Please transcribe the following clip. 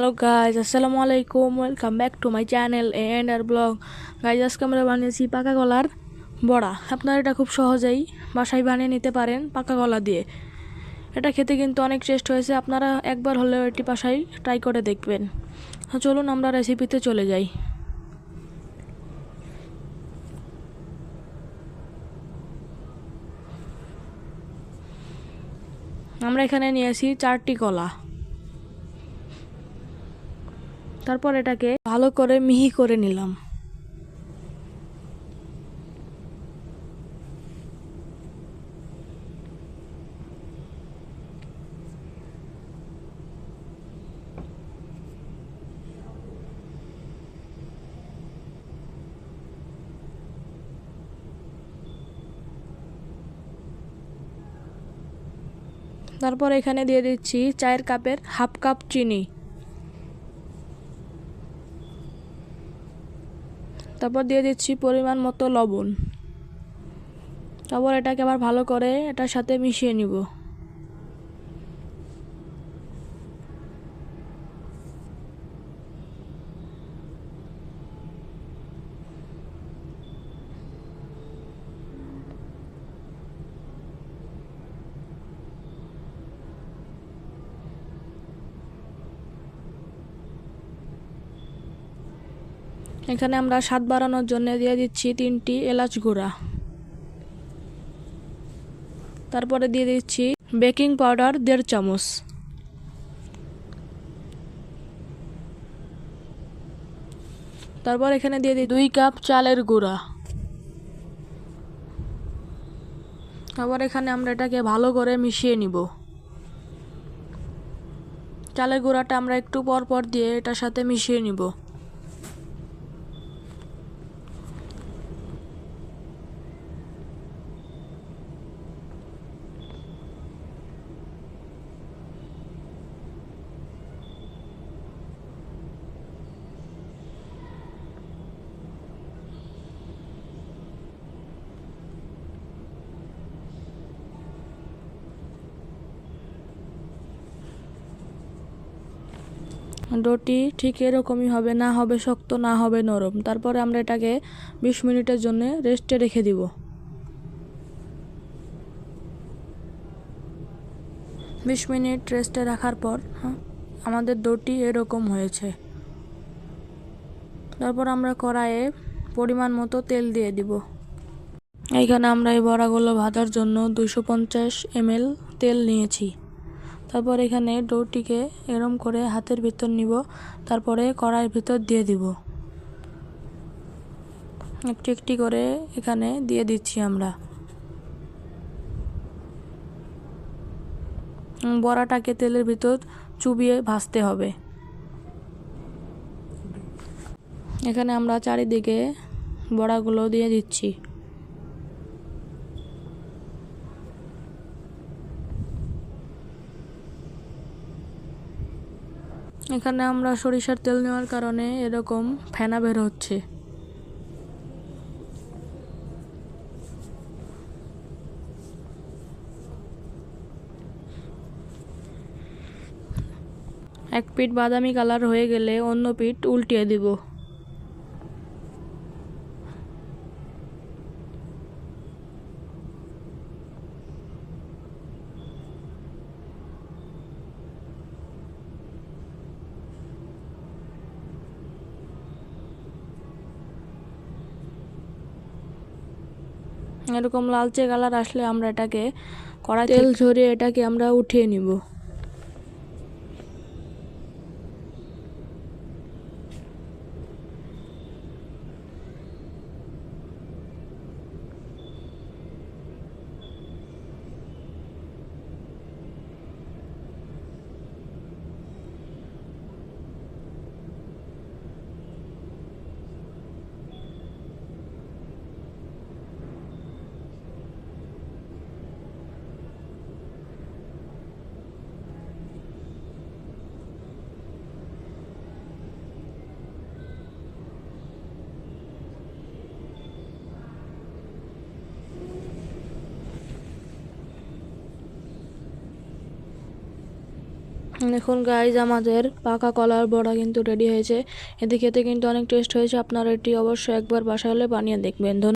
Hello guys, আসসালামু আলাইকুম। Welcome back to my channel and আর ব্লগ। গাইজ, আজকে আমরা বানিয়েছি পাকা কলার বড়া। আপনারা এটা খুব সহজেই বাসায় বানিয়ে নিতে পারেন পাকা কলা দিয়ে। এটা খেতে কিন্তু অনেক টেস্ট হয়েছে। আপনারা একবার হলেও এটি বাসায় ট্রাই করে দেখবেন। চলুন আমরা রেসিপিতে চলে যাই। আমরা এখানে নিয়েছি 4টি কলা। তারপর এটাকে ভালো করে মিহি করে নিলাম। তারপর এখানে দিয়ে দিচ্ছি চায়ের কাপের হাফ কাপ চিনি। তারপর দিয়ে দিচ্ছি পরিমাণ মতো লবণ। তারপর এটাকে আবার ভালো করে এটার সাথে মিশিয়ে নিব। এখানে আমরা স্বাদ বাড়ানোর জন্য দিয়ে দিচ্ছি 3টি এলাচ গুঁড়া। তারপরে দিয়ে দিচ্ছি বেকিং পাউডার 1.5 চামচ। তারপর এখানে দিয়ে দিই 2 কাপ চালের গুঁড়া। তারপর এখানে আমরা এটাকে ভালো করে মিশিয়ে নিব। চালের গুঁড়াটা আমরা একটু পর পর দিয়ে এটার সাথে মিশিয়ে নিব। ডোটি ঠিক এরকমই হবে, না হবে শক্ত না হবে নরম। তারপরে আমরা এটাকে 20 মিনিটের জন্য রেস্টে রেখে দিব। 20 মিনিট রেস্টে রাখার পর আমাদের ডোটি এরকম হয়েছে। তারপর আমরা কড়াইয়ে পরিমাণ মতো তেল দিয়ে দিব। এইখানে আমরা এই বড়াগুলো ভাজার জন্য 250 ml তেল নিয়েছি। তারপর এখানে ডোটিকে এরম করে হাতের ভিতর নিব। তারপরে কড়াইয়ের ভিতর দিয়ে দিব। একটু একটি করে এখানে দিয়ে দিচ্ছি আমরা। বড়াটাকে তেলের ভিতর চুবিয়ে ভাজতে হবে। এখানে আমরা চারিদিকে বড়াগুলো দিয়ে দিচ্ছি। এখানে আমরা সরিষার তেল নেওয়ার কারণে এরকম ফেনা বের হচ্ছে। এক পিঠ বাদামি কালার হয়ে গেলে অন্য পিঠ উল্টিয়ে দিব। এরকম লালচে কালার আসলে আমরা এটাকে কড়াই তেল ঝরিয়ে এটাকে আমরা উঠিয়ে নিব। দেখুন গাইজ আমাদের পাকা কলার বড়া কিন্তু রেডি হয়েছে। এতে খেতে কিন্তু অনেক টেস্ট হয়েছে। আপনারা এটি অবশ্যই একবার বাসায় হলে বানিয়ে দেখবেন।